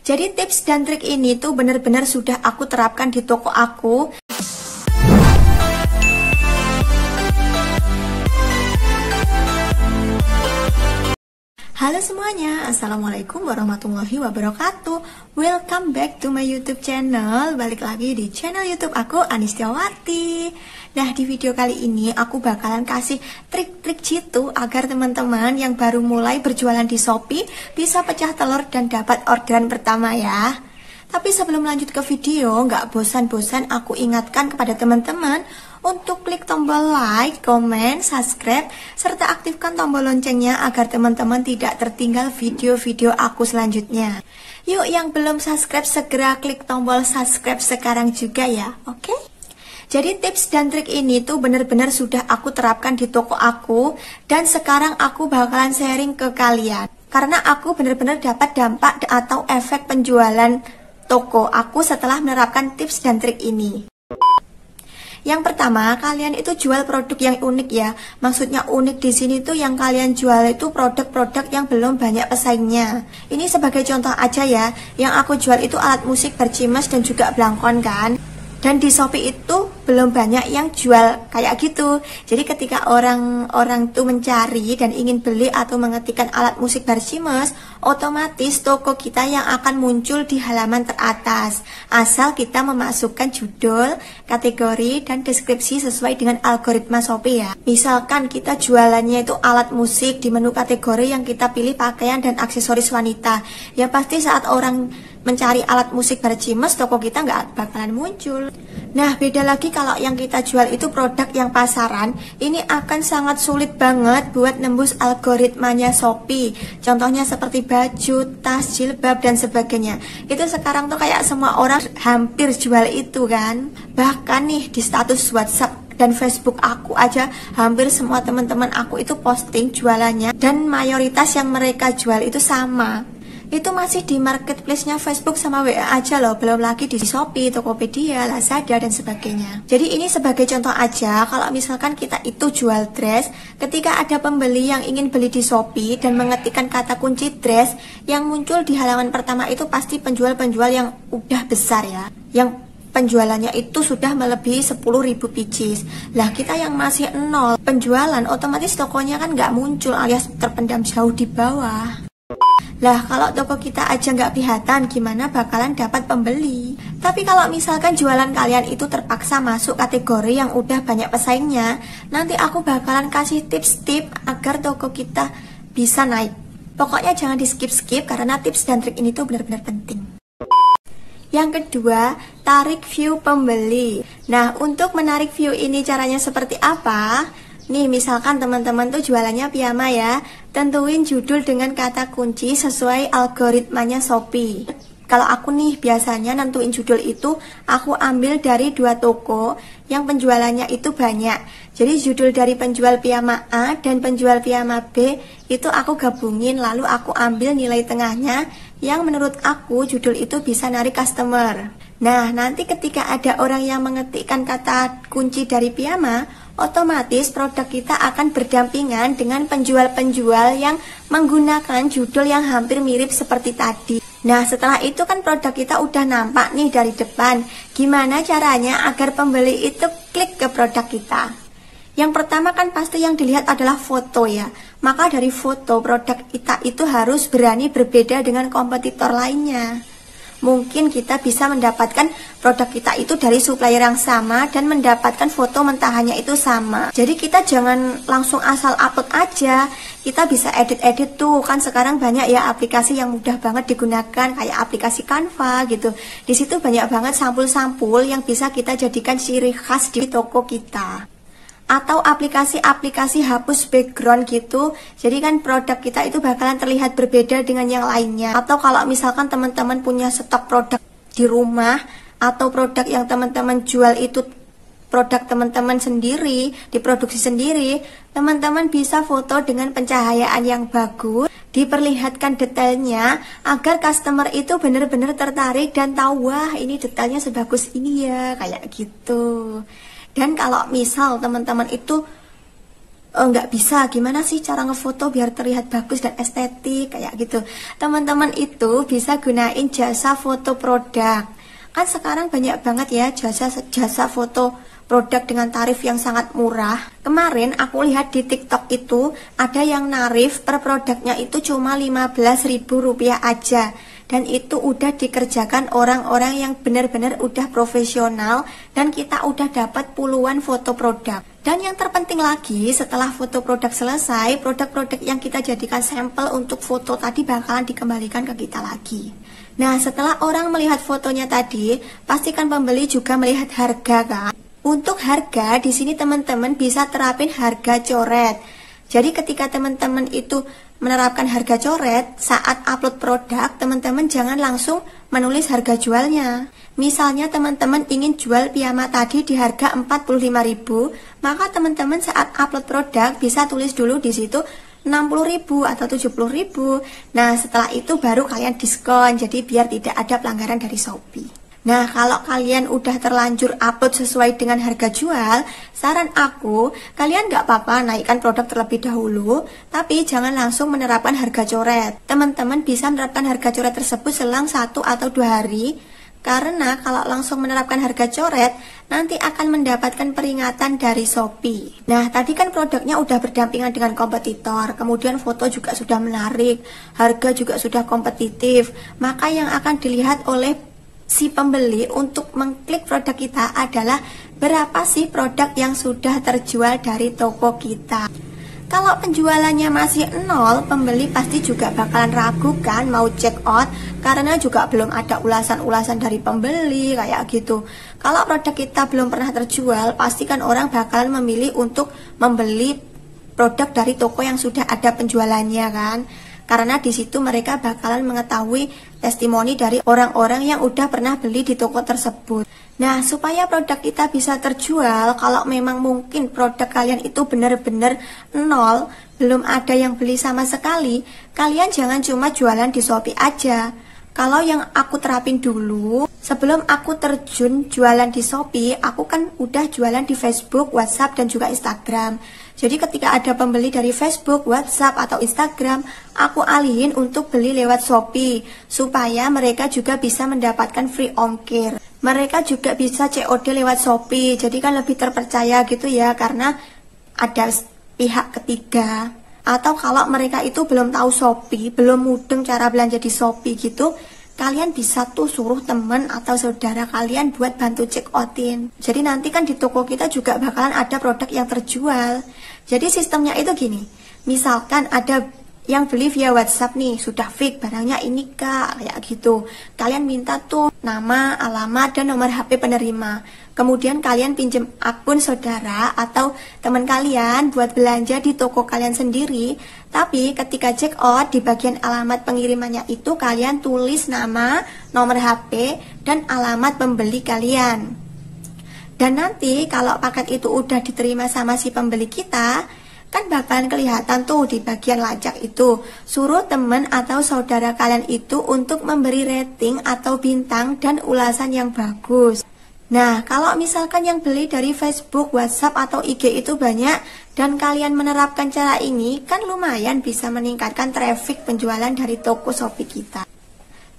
Jadi tips dan trik ini tuh bener-bener sudah aku terapkan di toko aku. Halo semuanya, Assalamualaikum warahmatullahi wabarakatuh. Welcome back to my YouTube channel. Balik lagi di channel YouTube aku, Anistiawati. Nah, di video kali ini aku bakalan kasih trik-trik jitu agar teman-teman yang baru mulai berjualan di Shopee bisa pecah telur dan dapat orderan pertama ya. Tapi sebelum lanjut ke video, nggak bosan-bosan aku ingatkan kepada teman-teman untuk klik tombol like, comment, subscribe, serta aktifkan tombol loncengnya agar teman-teman tidak tertinggal video-video aku selanjutnya. Yuk yang belum subscribe segera klik tombol subscribe sekarang juga ya, oke? Jadi tips dan trik ini tuh bener-bener sudah aku terapkan di toko aku dan sekarang aku bakalan sharing ke kalian. Karena aku bener-bener dapat dampak atau efek penjualan toko aku setelah menerapkan tips dan trik ini. Yang pertama, kalian itu jual produk yang unik ya. Maksudnya unik di sini tuh yang kalian jual itu produk-produk yang belum banyak pesaingnya. Ini sebagai contoh aja ya, yang aku jual itu alat musik bercimes dan juga blangkon kan. Dan di Shopee itu belum banyak yang jual kayak gitu. Jadi ketika orang tuh mencari dan ingin beli atau mengetikkan alat musik bercimes, otomatis toko kita yang akan muncul di halaman teratas. Asal kita memasukkan judul, kategori, dan deskripsi sesuai dengan algoritma Shopee ya. Misalkan kita jualannya itu alat musik, di menu kategori yang kita pilih pakaian dan aksesoris wanita. Ya pasti saat orang mencari alat musik bercimes, toko kita nggak bakalan muncul. Nah, beda lagi kalau yang kita jual itu produk yang pasaran, ini akan sangat sulit banget buat nembus algoritmanya Shopee. Contohnya seperti baju, tas, jilbab, dan sebagainya. Itu sekarang tuh kayak semua orang hampir jual itu kan. Bahkan nih di status WhatsApp dan Facebook aku aja hampir semua teman-teman aku itu posting jualannya dan mayoritas yang mereka jual itu sama. Itu masih di marketplace-nya Facebook sama WA aja loh, belum lagi di Shopee, Tokopedia, Lazada, dan sebagainya. Jadi ini sebagai contoh aja, kalau misalkan kita itu jual dress, ketika ada pembeli yang ingin beli di Shopee dan mengetikkan kata kunci dress, yang muncul di halaman pertama itu pasti penjual-penjual yang udah besar ya, yang penjualannya itu sudah melebihi 10.000 pieces. Lah kita yang masih nol penjualan, otomatis tokonya kan nggak muncul alias terpendam jauh di bawah. Lah kalau toko kita aja nggak kelihatan, gimana bakalan dapat pembeli? Tapi kalau misalkan jualan kalian itu terpaksa masuk kategori yang udah banyak pesaingnya, nanti aku bakalan kasih tips-tips agar toko kita bisa naik. Pokoknya jangan di skip-skip karena tips dan trik ini tuh benar-benar penting. Yang kedua, tarik view pembeli. Nah, untuk menarik view ini caranya seperti apa? Nih, misalkan teman-teman tuh jualannya piyama ya, tentuin judul dengan kata kunci sesuai algoritmanya Shopee. Kalau aku nih biasanya nentuin judul itu aku ambil dari 2 toko yang penjualannya itu banyak. Jadi judul dari penjual piyama A dan penjual piyama B itu aku gabungin, lalu aku ambil nilai tengahnya yang menurut aku judul itu bisa narik customer. Nah, nanti ketika ada orang yang mengetikkan kata kunci dari piyama, otomatis produk kita akan berdampingan dengan penjual-penjual yang menggunakan judul yang hampir mirip seperti tadi. Nah, setelah itu kan produk kita udah nampak nih dari depan. Gimana caranya agar pembeli itu klik ke produk kita? Yang pertama kan pasti yang dilihat adalah foto ya. Maka dari foto produk kita itu harus berani berbeda dengan kompetitor lainnya. Mungkin kita bisa mendapatkan produk kita itu dari supplier yang sama dan mendapatkan foto mentahannya itu sama. Jadi kita jangan langsung asal upload aja. Kita bisa edit-edit tuh, kan sekarang banyak ya aplikasi yang mudah banget digunakan kayak aplikasi Canva gitu. Di situ banyak banget sampul-sampul yang bisa kita jadikan ciri khas di toko kita. Atau aplikasi-aplikasi hapus background gitu. Jadi kan produk kita itu bakalan terlihat berbeda dengan yang lainnya. Atau kalau misalkan teman-teman punya stok produk di rumah, atau produk yang teman-teman jual itu produk teman-teman sendiri, diproduksi sendiri, teman-teman bisa foto dengan pencahayaan yang bagus, diperlihatkan detailnya agar customer itu benar-benar tertarik dan tahu, wah ini detailnya sebagus ini ya, kayak gitu. Dan kalau misal teman-teman itu nggak bisa, gimana sih cara ngefoto biar terlihat bagus dan estetik kayak gitu. Teman-teman itu bisa gunain jasa foto produk. Kan sekarang banyak banget ya jasa foto produk dengan tarif yang sangat murah. Kemarin aku lihat di TikTok itu ada yang narif per produknya itu cuma Rp15.000 aja. Dan itu udah dikerjakan orang-orang yang benar-benar udah profesional dan kita udah dapat puluhan foto produk. Dan yang terpenting lagi, setelah foto produk selesai, produk-produk yang kita jadikan sampel untuk foto tadi bakalan dikembalikan ke kita lagi. Nah, setelah orang melihat fotonya tadi, pastikan pembeli juga melihat harga kan. Untuk harga, di sini teman-teman bisa terapin harga coret. Jadi ketika teman-teman itu menerapkan harga coret, saat upload produk, teman-teman jangan langsung menulis harga jualnya. Misalnya teman-teman ingin jual piyama tadi di harga 45.000, maka teman-teman saat upload produk bisa tulis dulu di situ 60.000 atau 70.000. Nah, setelah itu baru kalian diskon, jadi biar tidak ada pelanggaran dari Shopee. Nah, kalau kalian udah terlanjur upload sesuai dengan harga jual, saran aku, kalian nggak apa-apa naikkan produk terlebih dahulu, tapi jangan langsung menerapkan harga coret. Teman-teman bisa menerapkan harga coret tersebut selang 1 atau 2 hari, karena kalau langsung menerapkan harga coret, nanti akan mendapatkan peringatan dari Shopee. Nah, tadi kan produknya udah berdampingan dengan kompetitor, kemudian foto juga sudah menarik, harga juga sudah kompetitif, maka yang akan dilihat oleh si pembeli untuk mengklik produk kita adalah berapa sih produk yang sudah terjual dari toko kita. Kalau penjualannya masih 0, pembeli pasti juga bakalan ragu kan mau check out, karena juga belum ada ulasan-ulasan dari pembeli kayak gitu. Kalau produk kita belum pernah terjual, pasti kan orang bakalan memilih untuk membeli produk dari toko yang sudah ada penjualannya kan. Karena di situ mereka bakalan mengetahui testimoni dari orang-orang yang udah pernah beli di toko tersebut. Nah, supaya produk kita bisa terjual, kalau memang mungkin produk kalian itu benar-benar 0, belum ada yang beli sama sekali, kalian jangan cuma jualan di Shopee aja. Kalau yang aku terapin dulu, sebelum aku terjun jualan di Shopee, aku kan udah jualan di Facebook, WhatsApp, dan juga Instagram. Jadi ketika ada pembeli dari Facebook, WhatsApp, atau Instagram, aku alihin untuk beli lewat Shopee, supaya mereka juga bisa mendapatkan free ongkir. Mereka juga bisa COD lewat Shopee, jadi kan lebih terpercaya gitu ya, karena ada pihak ketiga. Atau kalau mereka itu belum tahu Shopee, belum mudeng cara belanja di Shopee gitu, kalian bisa tuh suruh teman atau saudara kalian buat bantu check outin. Jadi nanti kan di toko kita juga bakalan ada produk yang terjual. Jadi sistemnya itu gini, misalkan ada yang beli via WhatsApp nih, sudah fix barangnya ini kak, kayak gitu. Kalian minta tuh nama, alamat, dan nomor HP penerima. Kemudian kalian pinjem akun saudara atau teman kalian buat belanja di toko kalian sendiri. Tapi ketika check out, di bagian alamat pengirimannya itu kalian tulis nama, nomor HP, dan alamat pembeli kalian. Dan nanti kalau paket itu udah diterima sama si pembeli kita, kan bakalan kelihatan tuh di bagian lacak itu. Suruh teman atau saudara kalian itu untuk memberi rating atau bintang dan ulasan yang bagus. Nah, kalau misalkan yang beli dari Facebook, WhatsApp, atau IG itu banyak, dan kalian menerapkan cara ini, kan lumayan bisa meningkatkan traffic penjualan dari toko Shopee kita.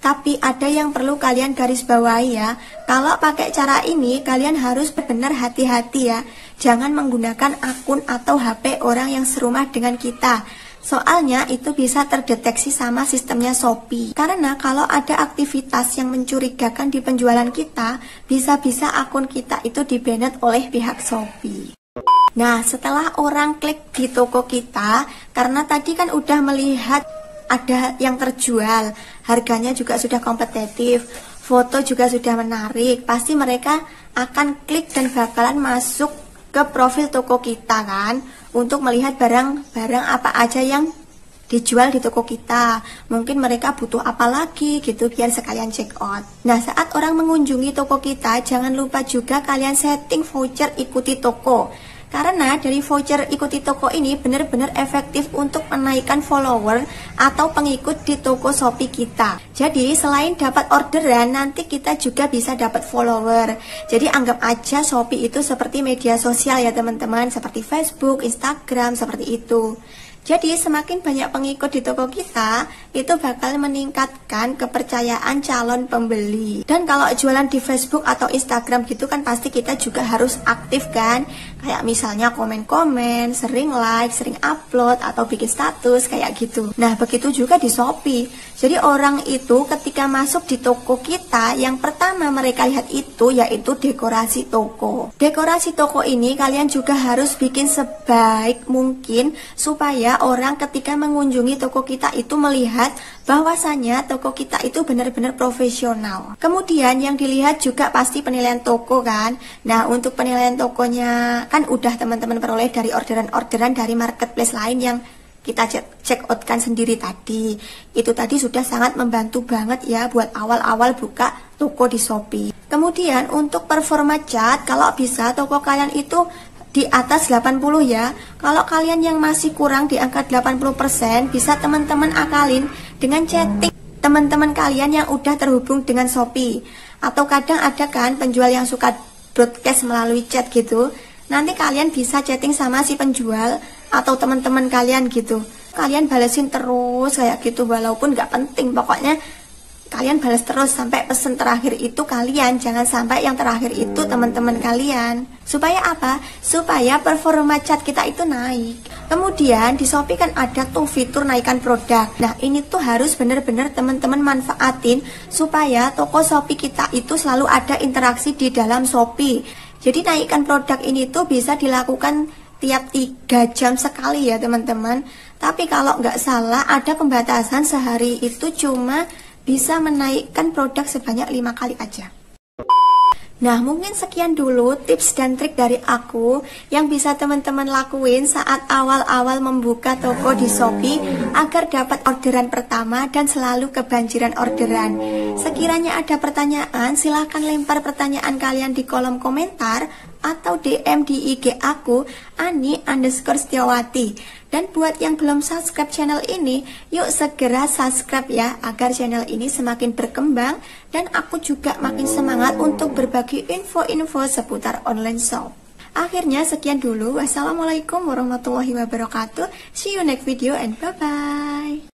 Tapi ada yang perlu kalian garis bawahi ya, kalau pakai cara ini kalian harus benar hati-hati ya. Jangan menggunakan akun atau HP orang yang serumah dengan kita. Soalnya itu bisa terdeteksi sama sistemnya Shopee. Karena kalau ada aktivitas yang mencurigakan di penjualan kita, bisa-bisa akun kita itu di-banned oleh pihak Shopee. Nah, setelah orang klik di toko kita, karena tadi kan udah melihat ada yang terjual, harganya juga sudah kompetitif, foto juga sudah menarik, pasti mereka akan klik dan bakalan masuk ke profil toko kita kan, untuk melihat barang-barang apa aja yang dijual di toko kita. Mungkin mereka butuh apa lagi gitu biar sekalian check out. Nah, saat orang mengunjungi toko kita, jangan lupa juga kalian setting voucher ikuti toko. Karena dari voucher ikuti toko ini benar-benar efektif untuk menaikkan follower atau pengikut di toko Shopee kita. Jadi selain dapat orderan, nanti kita juga bisa dapat follower. Jadi anggap aja Shopee itu seperti media sosial ya teman-teman, seperti Facebook, Instagram, seperti itu. Jadi semakin banyak pengikut di toko kita, itu bakal meningkatkan kepercayaan calon pembeli. Dan kalau jualan di Facebook atau Instagram gitu kan pasti kita juga harus aktif kan. Kayak misalnya komen-komen, sering like, sering upload, atau bikin status kayak gitu. Nah begitu juga di Shopee. Jadi orang itu ketika masuk di toko kita, yang pertama mereka lihat itu yaitu dekorasi toko. Dekorasi toko ini kalian juga harus bikin sebaik mungkin supaya orang ketika mengunjungi toko kita itu melihat bahwasanya toko kita itu benar-benar profesional. Kemudian yang dilihat juga pasti penilaian toko kan. Nah untuk penilaian tokonya kan udah teman-teman peroleh dari orderan-orderan dari marketplace lain yang kita check out kan sendiri tadi. Itu tadi sudah sangat membantu banget ya buat awal-awal buka toko di Shopee. Kemudian untuk performa cat, kalau bisa toko kalian itu di atas 80 ya. Kalau kalian yang masih kurang di angka 80%, bisa teman-teman akalin dengan chatting teman-teman kalian yang udah terhubung dengan Shopee. Atau kadang ada kan penjual yang suka broadcast melalui chat gitu. Nanti kalian bisa chatting sama si penjual atau teman-teman kalian gitu. Kalian balesin terus kayak gitu, walaupun nggak penting, pokoknya kalian balas terus sampai pesen terakhir itu kalian, jangan sampai yang terakhir itu teman-teman kalian. Supaya apa? Supaya performa chat kita itu naik. Kemudian di Shopee kan ada tuh fitur naikkan produk. Nah ini tuh harus bener-bener teman-teman manfaatin supaya toko Shopee kita itu selalu ada interaksi di dalam Shopee. Jadi naikkan produk ini tuh bisa dilakukan tiap 3 jam sekali ya teman-teman. Tapi kalau nggak salah ada pembatasan sehari itu cuma bisa menaikkan produk sebanyak 5 kali aja. Nah mungkin sekian dulu tips dan trik dari aku yang bisa teman-teman lakuin saat awal-awal membuka toko di Shopee agar dapat orderan pertama dan selalu kebanjiran orderan. Sekiranya ada pertanyaan, silahkan lempar pertanyaan kalian di kolom komentar atau DM di IG aku Ani_Setiawati. Dan buat yang belum subscribe channel ini, yuk segera subscribe ya, agar channel ini semakin berkembang dan aku juga makin semangat untuk berbagi info-info seputar online shop. Akhirnya sekian dulu. Wassalamualaikum warahmatullahi wabarakatuh. See you next video and bye-bye.